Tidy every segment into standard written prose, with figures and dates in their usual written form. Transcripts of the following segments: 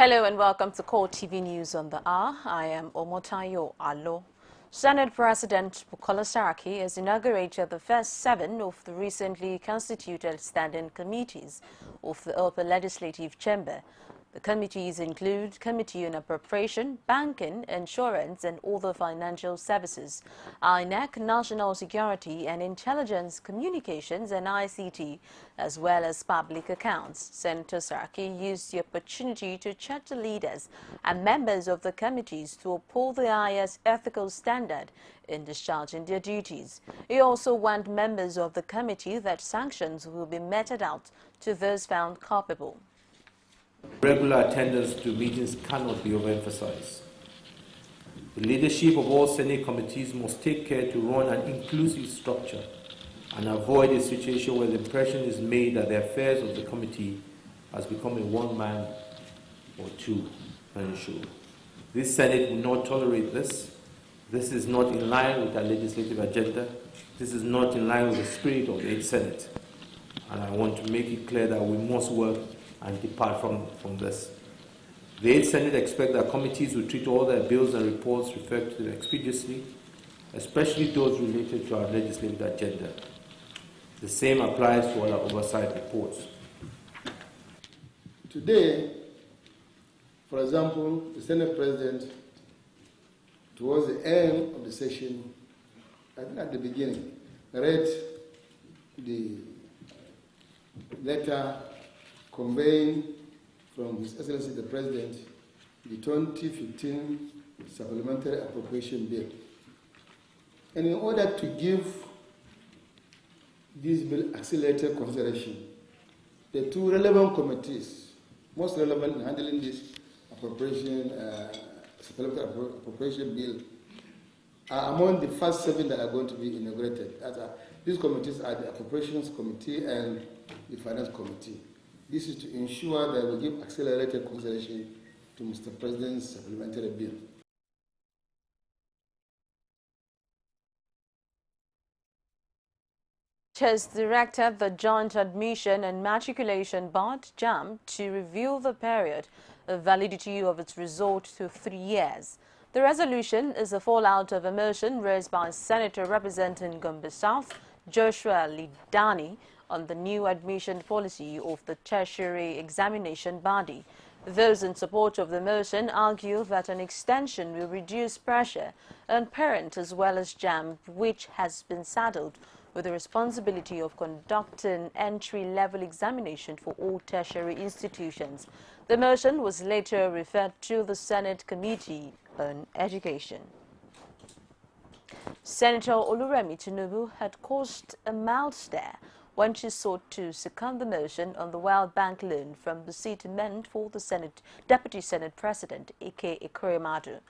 Hello and welcome to CoreTV News on the Hour. I am Omotayo Alo. Senate President Bukola Saraki has inaugurated the first 7 of the recently constituted standing committees of the upper legislative chamber. The committees include Committee on Appropriation, Banking, Insurance and Other Financial Services, INEC, National Security and Intelligence Communications and ICT, as well as Public Accounts. Senator Saraki used the opportunity to charge the leaders and members of the committees to uphold the highest ethical standard in discharging their duties. He also warned members of the committee that sanctions will be meted out to those found culpable. Regular attendance to meetings cannot be overemphasized. The leadership of all Senate committees must take care to run an inclusive structure and avoid a situation where the impression is made that the affairs of the committee has become a one-man or two-man show. This Senate will not tolerate this. This is not in line with our legislative agenda. This is not in line with the spirit of the 8th Senate. And I want to make it clear that we must work and depart from this. The 8th Senate expect that committees will treat all their bills and reports referred to expeditiously, especially those related to our legislative agenda. The same applies to all our oversight reports. Today, for example, the Senate President, towards the end of the session, I think at the beginning, read the letter conveying from His Excellency the President the 2015 Supplementary Appropriation Bill. And in order to give this bill accelerated consideration, the 2 relevant committees, most relevant in handling this Supplementary Appropriation Bill, are among the first 7 that are going to be inaugurated. These committees are the Appropriations Committee and the Finance Committee. This is to ensure that we give accelerated consideration to Mr. President's supplementary bill. Has directed the Joint Admission and Matriculation Board, JAMB, to review the period of validity of its result to 3 years. The resolution is a fallout of a motion raised by Senator representing Gombe South, Joshua Lidani, on the new admission policy of the tertiary examination body. Those in support of the motion argue that an extension will reduce pressure on parents as well as JAMB, which has been saddled with the responsibility of conducting entry-level examination for all tertiary institutions. The motion was later referred to the Senate Committee on Education. Senator Oluremi Tinubu had caused a mild stare when she sought to second the motion on the World Bank loan from the seat meant for the Deputy Senate President, A.K. Ekweremadu.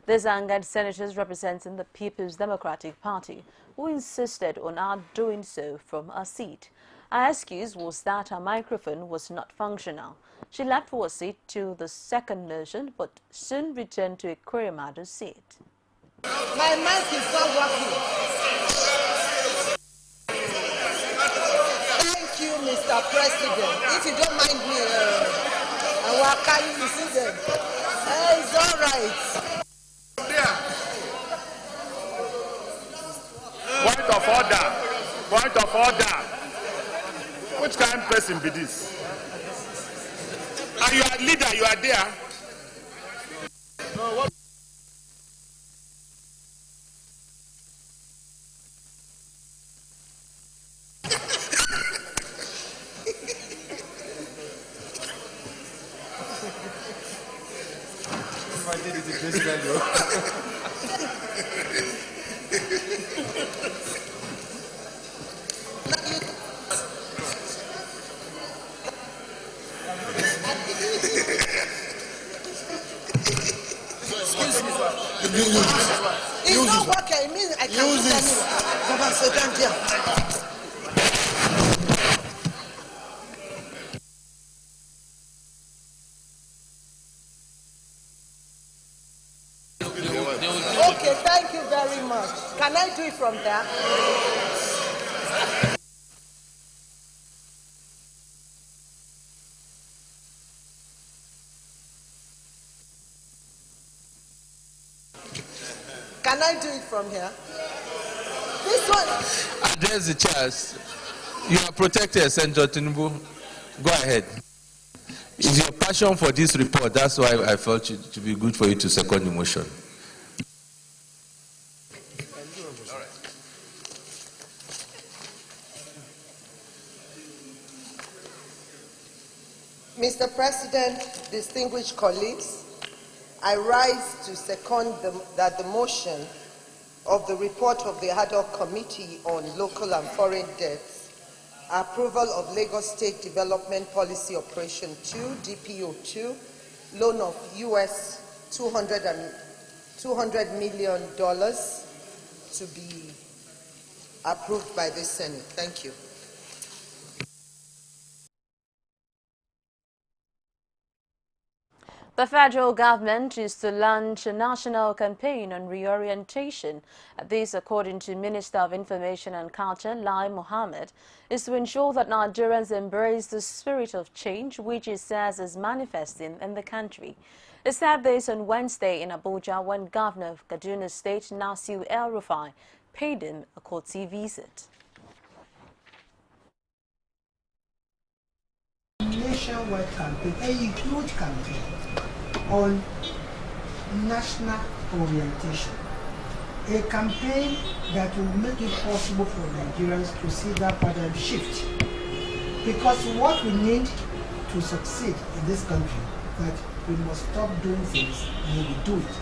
This angered senators representing the People's Democratic Party, who insisted on her doing so from her seat. Her excuse was that her microphone was not functional. She left for a seat to the second motion, but soon returned to Ekweremadu's seat. My mic is not working. Mr. President, if you don't mind me, I will carry the season. It's all right. Point of order. Point of order. Which kind of person be this? Are you a leader? You are there. No, what? It's not working. It means I can't use this. Okay, thank you very much. Can I do it from there? Can I do it from here? This one. Address the chairs. You are protected, Senator Tinubu. Go ahead. It's your passion for this report. That's why I felt it to be good for you to second the motion. Mr. President, distinguished colleagues, I rise to second that the motion of the report of the Ad hoc Committee on Local and Foreign Debts, approval of Lagos State Development Policy Operation 2, DPO2, loan of US $200 million to be approved by the Senate. Thank you. The federal government is to launch a national campaign on reorientation. This, according to Minister of Information and Culture, Lai Mohammed, is to ensure that Nigerians embrace the spirit of change which it says is manifesting in the country. He said this on Wednesday in Abuja when Governor of Kaduna State, Nasir El-Rufai, paid him a courtesy visit. Nationwide campaign, a huge campaign on national orientation. A campaign that will make it possible for Nigerians to see that paradigm shift. Because what we need to succeed in this country, that we must stop doing things when we do it.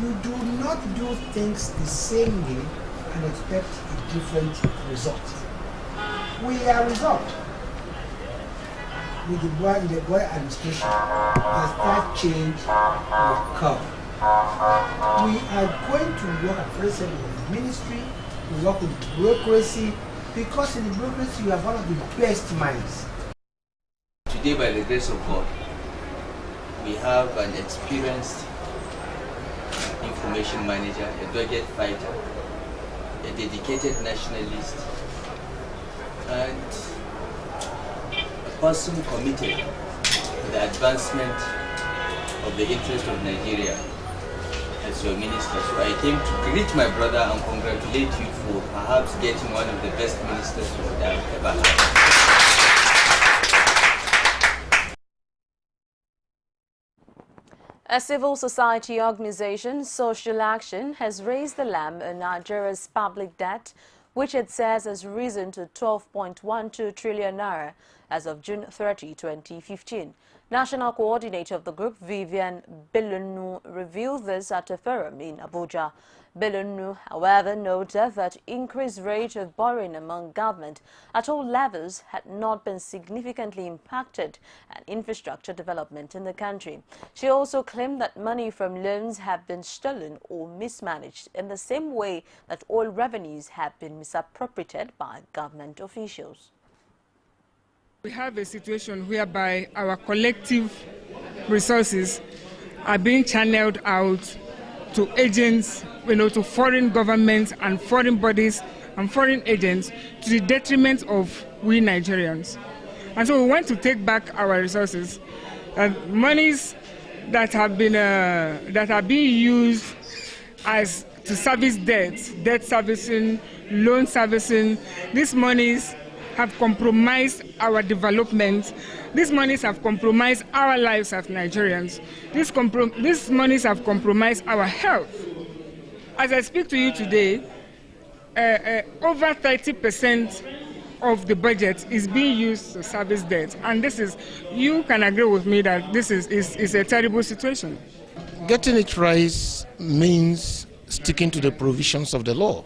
You do not do things the same way and expect a different result. We are resolved with the Boy administration as that change will come. We are going to work at first with the ministry, we work with the bureaucracy, because in the bureaucracy you have one of the best minds. Today, by the grace of God, we have an experienced information manager, a dogged fighter, a dedicated nationalist, and person committed to the advancement of the interest of Nigeria as your minister. So I came to greet my brother and congratulate you for perhaps getting one of the best ministers we have ever had. A civil society organization, Social Action, has raised the alarm on Nigeria's public debt, which it says has risen to 12.12 trillion naira as of June 30, 2015. National coordinator of the group, Vivian Belunu, revealed this at a forum in Abuja. Belunu, however, noted that increased rate of borrowing among government at all levels had not been significantly impacted on infrastructure development in the country. She also claimed that money from loans have been stolen or mismanaged in the same way that all revenues have been misappropriated by government officials. We have a situation whereby our collective resources are being channeled out to agents, to foreign governments and foreign bodies and foreign agents to the detriment of we Nigerians. And so we want to take back our resources, monies that have been that are being used as to service debt servicing, loan servicing. These monies have compromised our development. These monies have compromised our lives as Nigerians. These monies have compromised our health. As I speak to you today, over 30% of the budget is being used to service debt. And this is, you can agree with me that this is a terrible situation. Getting it right means sticking to the provisions of the law.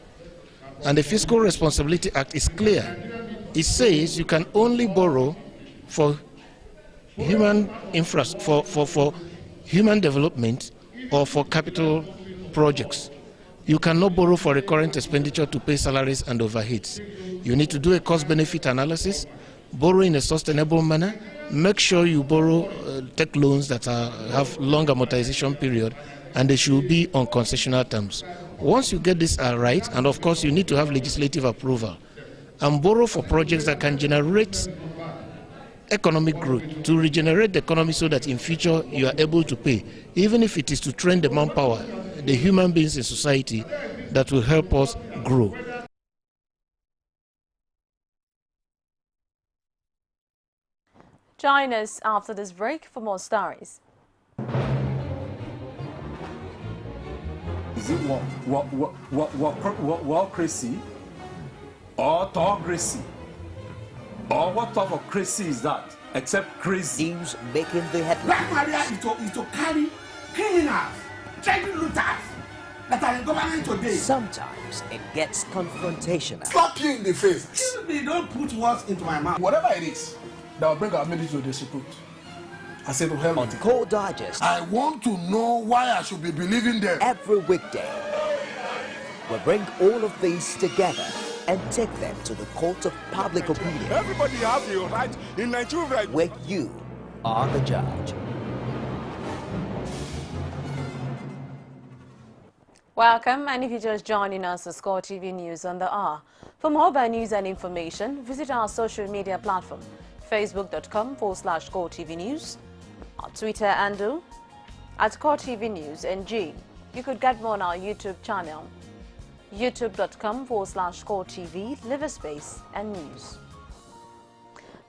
And the Fiscal Responsibility Act is clear. It says you can only borrow for human for human development or for capital projects. You cannot borrow for recurrent expenditure to pay salaries and overheads. You need to do a cost-benefit analysis, borrow in a sustainable manner, make sure you borrow, take loans that have long amortization period, and they should be on concessional terms. Once you get this right, and of course you need to have legislative approval, and borrow for projects that can generate economic growth, to regenerate the economy so that in future you are able to pay, even if it is to train the manpower the human beings in society that will help us grow. Join us after this break for more stories. Is it crazy or autocracy? Or what type of crazy is that? Except crazy. News making the headlines. Black Maria is to carry criminals, child looters that are in government today. Sometimes it gets confrontational. Slap you in the face. Excuse me, don't put words into my mouth. Whatever it is that will bring our military to disrepute, I say to hell. On Core Digest, I want to know why I should be believing them. Every weekday, we bring all of these together and take them to the court of public opinion. Everybody has a right in Nigeria. Where you are the judge. Welcome, and if you're just joining us, it's CoreTV News on the Hour. For more by news and information, visit our social media platform, facebook.com/CoreTV News, our Twitter handle @CoreTV News NG. You could get more on our YouTube channel, youtube.com/CoreTV, live a space and news.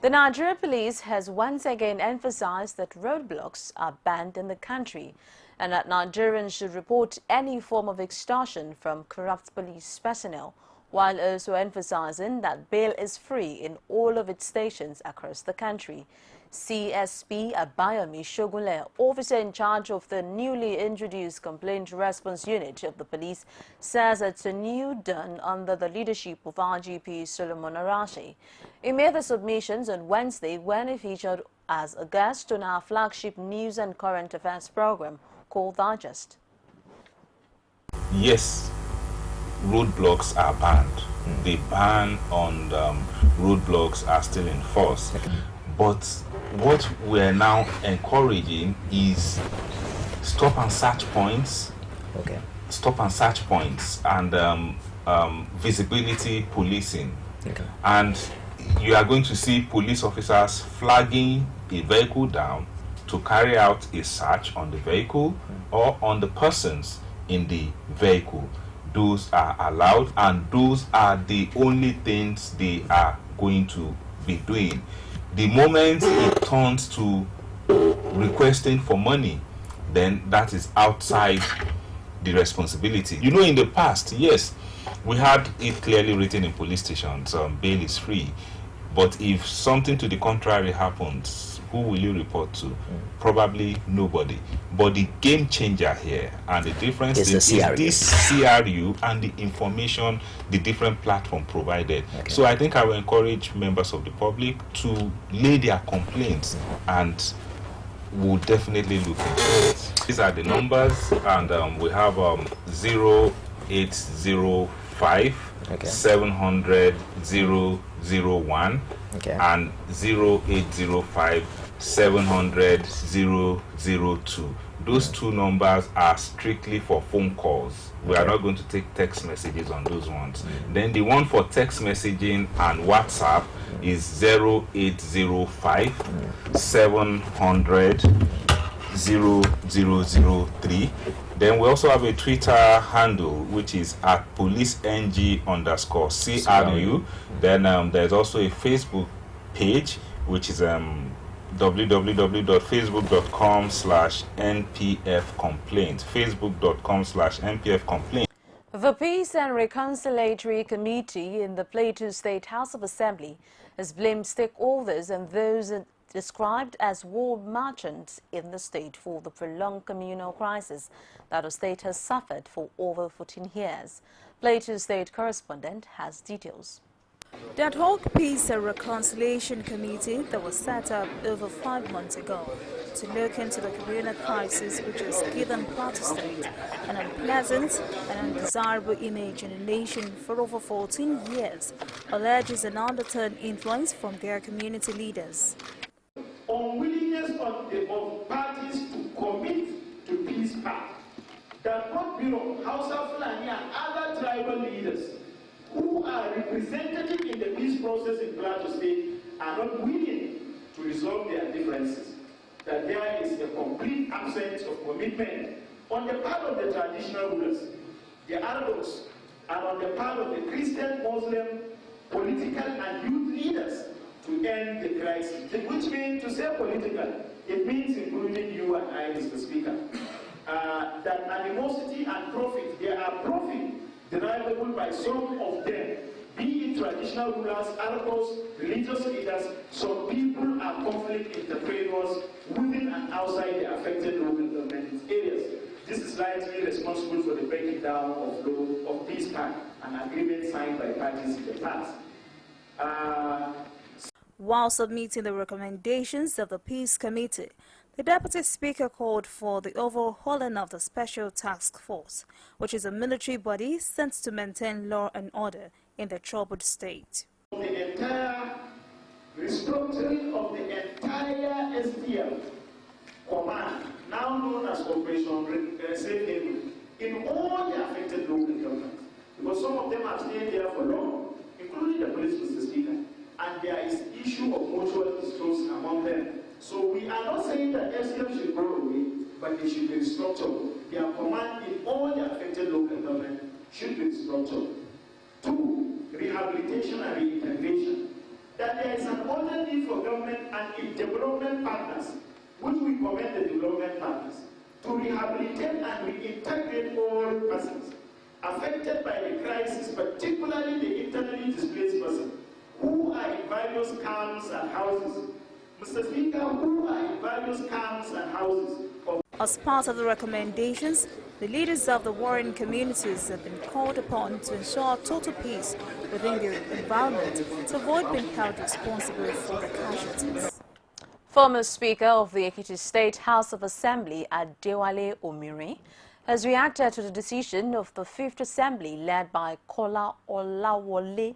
The Nigeria Police has once again emphasized that roadblocks are banned in the country and that Nigerians should report any form of extortion from corrupt police personnel, while also emphasizing that bail is free in all of its stations across the country. CSP Abayomi Shogunle, officer in charge of the newly introduced Complaint Response Unit of the police, says it's a new dawn under the leadership of RGP Solomon Arashi. He made the submissions on Wednesday when he featured as a guest on our flagship news and current affairs program, Core Digest. Yes, roadblocks are banned. The ban on roadblocks are still in force. But what we're now encouraging is stop and search points. Stop and search points and visibility policing. And you are going to see police officers flagging a vehicle down to carry out a search on the vehicle or on the persons in the vehicle. Those are allowed, and those are the only things they are going to be doing. The moment it turns to requesting for money, then that is outside the responsibility. You know, in the past, yes, we had it clearly written in police stations, bail is free. But if something to the contrary happens, who will you report to? Probably nobody. But the game changer here, and the difference is this CRU and the information the different platform provided. So I think I will encourage members of the public to lay their complaints, and we'll definitely look into it. These are the numbers, and we have 0805 700 001 and 0805 700 002. Those two numbers are strictly for phone calls. We are not going to take text messages on those ones. Then the one for text messaging and WhatsApp is 0805 700 0003. Then we also have a Twitter handle, which is @policeng_CRU. Then there's also a Facebook page, which is www.facebook.com/npfcomplaint. facebook.com/npfcomplaint. The Peace and Reconciliatory Committee in the Plateau State House of Assembly has blamed stakeholders and those described as war merchants in the state for the prolonged communal crisis that the state has suffered for over 14 years. Plateau State correspondent has details. The Ad hoc Peace and Reconciliation Committee that was set up over 5 months ago to look into the communal crisis which has given Plateau State an unpleasant and undesirable image in the nation for over 14 years alleges an undertone influence from their community leaders. Unwillingness of parties to commit to peace path. The Bureau, House of Fulani and other tribal leaders who are representative in the peace process in Plateau State are not willing to resolve their differences. That there is a complete absence of commitment on the part of the traditional rulers, the Arabs, and on the part of the Christian, Muslim, political and youth leaders to end the crisis. Which means, to say political, it means including you and I, Mr. Speaker, that animosity and profit, there are profit derivable by some of them, be it traditional rulers, Arabs, religious leaders. Some people are conflict entrepreneurs within and outside the affected local government areas. This is largely responsible for the breaking down of peace pact, an agreement signed by parties in the past. While submitting the recommendations of the Peace Committee, the Deputy Speaker called for the overhauling of the Special Task Force, which is a military body sent to maintain law and order in the troubled state. The entire restructuring of the entire STL command, now known as Operation Safe Haven, in all the affected local governments, because some of them have stayed there for long, including the police, Mr. Speaker, and there is issue of mutual distrust among them. So we are not saying that STL should go away, but they should be restructured. Their command in all the affected local government should be restructured. 2, rehabilitation and reintegration. That there is an urgent need for government and its development partners, which we commend the development partners, to rehabilitate and reintegrate all persons affected by the crisis, particularly the internally displaced persons, who are in various camps and houses. Mr. Speaker, who are in various camps and houses. As part of the recommendations, the leaders of the warring communities have been called upon to ensure total peace within the environment to avoid being held responsible for the casualties. Former Speaker of the Ekiti State House of Assembly, Adewale Omiri, has reacted to the decision of the 5th Assembly led by Kola Olawole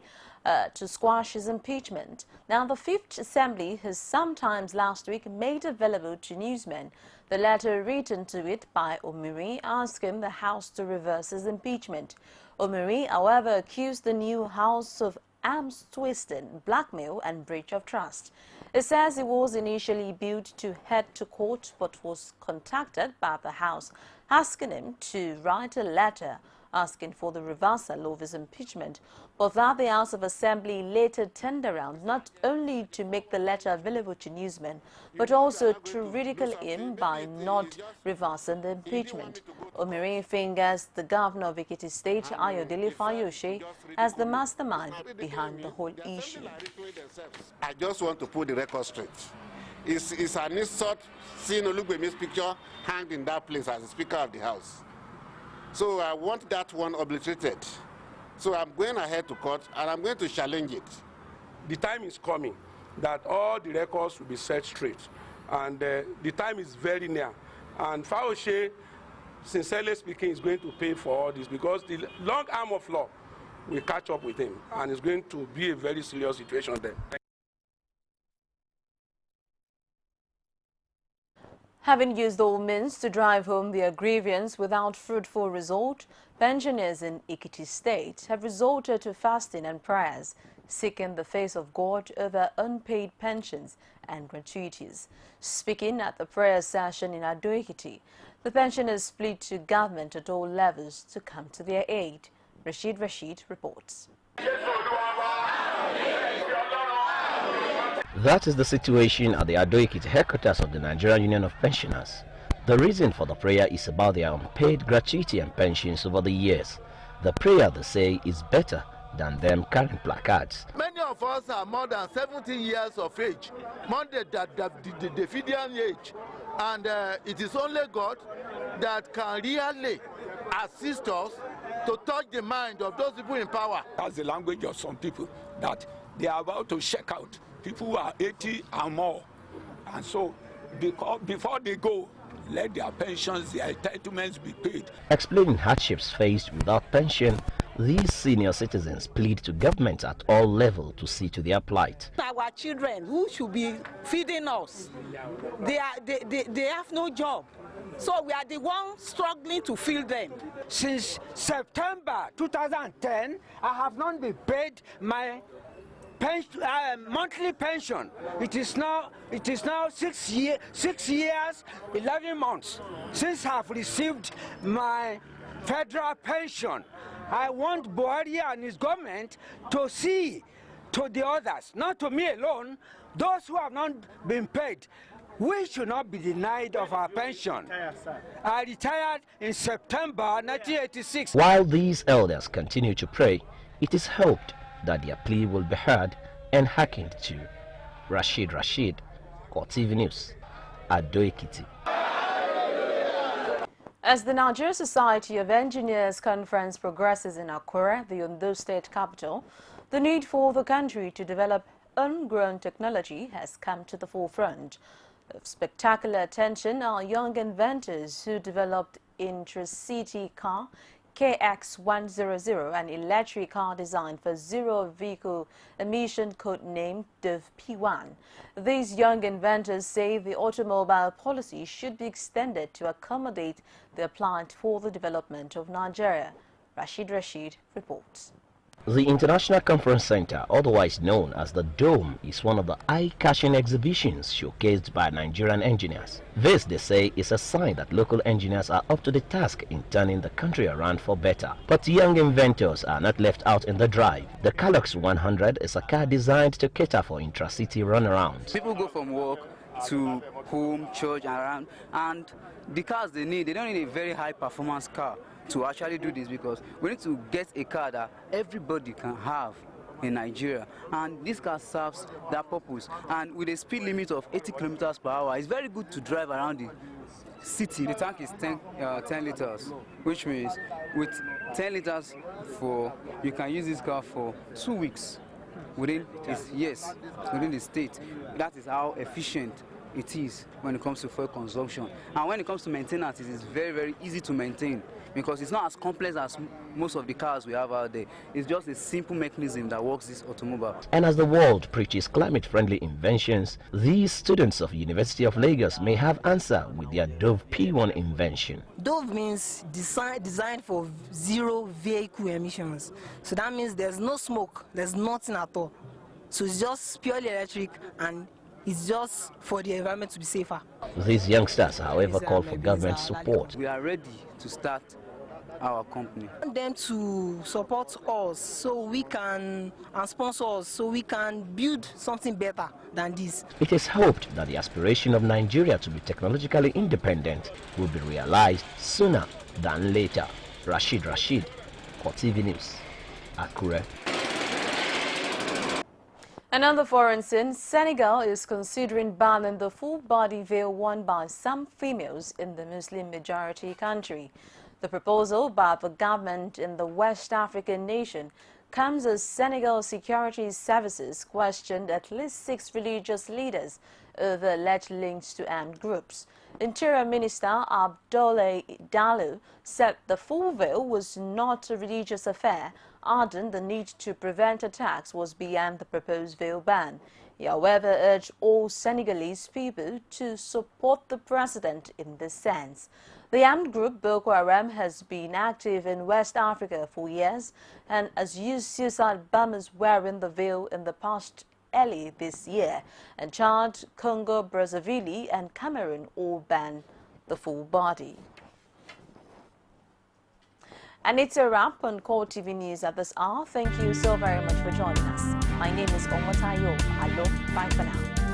to squash his impeachment. Now, the 5th Assembly has sometimes last week made available to newsmen the letter written to it by Omiri asking the House to reverse his impeachment. Omiri, however, accused the new House of arms twisting, blackmail and breach of trust. It says he was initially billed to head to court but was contacted by the House asking him to write a letter asking for the reversal of his impeachment, but that the House of Assembly later turned around not only to make the letter available to newsmen, but also to ridicule him by not reversing the impeachment. Omiri fingers the governor of Ekiti State, Ayodele Fayose, as the mastermind behind the whole issue. I just want to put the record straight. It's an insult seeing Olugbemi's picture hanged in that place as the Speaker of the House. So I want that one obliterated. So I'm going ahead to court and I'm going to challenge it. The time is coming that all the records will be set straight. And the time is very near. And Fayose, sincerely speaking, is going to pay for all this because the long arm of law will catch up with him. And it's going to be a very serious situation then. Having used all means to drive home their grievance without fruitful result, pensioners in Ekiti State have resorted to fasting and prayers, seeking the face of God over unpaid pensions and gratuities. Speaking at the prayer session in Ado-Ekiti, the pensioners plead to government at all levels to come to their aid. Rashid reports. That is the situation at the Ado-Ekiti headquarters of the Nigerian Union of Pensioners. The reason for the prayer is about their unpaid gratuity and pensions over the years. The prayer, they say, is better than them carrying placards. Many of us are more than 70 years of age, more than the Davidian age, and it is only God that can really assist us to touch the mind of those people in power. That's the language of some people, that they are about to check out people who are 80 and more. And so, before they go, let their pensions, their entitlements be paid. Explaining hardships faced without pension, these senior citizens plead to government at all levels to see to their plight. Our children who should be feeding us, they have no job. So we are the ones struggling to feed them. Since September 2010, I have not been paid my monthly pension. It is now 6 years, 11 months since I've received my federal pension. I want Buhari and his government to see to the others, not to me alone, those who have not been paid. We should not be denied of our pension. I retired in September 1986. While these elders continue to pray, it is hoped that their plea will be heard and hearkened to. Rashid, CoreTV News, Ado-Ekiti. As the Nigeria Society of Engineers Conference progresses in Akure, the Ondo State capital, the need for the country to develop homegrown technology has come to the forefront. Of spectacular attention are young inventors who developed intracity car KX100, an electric car designed for zero vehicle emission, codenamed DOVE P1. These young inventors say the automobile policy should be extended to accommodate their plant for the development of Nigeria. Rashid reports. The International Conference Center, otherwise known as the Dome, is one of the eye-catching exhibitions showcased by Nigerian engineers. This, they say, is a sign that local engineers are up to the task in turning the country around for better. But young inventors are not left out in the drive. The Calox 100 is a car designed to cater for intracity runarounds. People go from work to home, church, and around, and the cars they don't need a very high performance car to actually do this, because we need to get a car that everybody can have in Nigeria, and this car serves that purpose. And with a speed limit of 80 kilometers per hour, it's very good to drive around the city. The tank is 10 liters, which means with 10 liters you can use this car for 2 weeks within the state. That is how efficient it is when it comes to fuel consumption. And when it comes to maintenance, it is very, very easy to maintain, because it's not as complex as most of the cars we have out there. It's just a simple mechanism that works this automobile. And as the world preaches climate-friendly inventions, these students of University of Lagos may have answer with their DOVE P1 invention. DOVE means designed for zero vehicle emissions. So that means there's no smoke, there's nothing at all. So it's just purely electric, and it's just for the environment to be safer. These youngsters, however, call for government support. We are ready to start our company. I want them to support us so we can, and sponsor us so we can build something better than this. It is hoped that the aspiration of Nigeria to be technologically independent will be realized sooner than later. Rashid, CoreTV News, Akure. And on the foreign scene, Senegal is considering banning the full-body veil worn by some females in the Muslim-majority country. The proposal by the government in the West African nation comes as Senegal security services questioned at least 6 religious leaders over alleged links to armed groups. Interior Minister Abdoulaye Diallo said the full veil was not a religious affair, adding the need to prevent attacks was beyond the proposed veil ban. He, however, urged all Senegalese people to support the president in this sense. The armed group Boko Haram has been active in West Africa for years and has used suicide bombers wearing the veil in the past early this year, and Chad, Congo, Brazzaville and Cameroon all ban the full body. And it's a wrap on CoreTV News at this hour. Thank you so very much for joining us. My name is Omotayo. Alo, bye for now.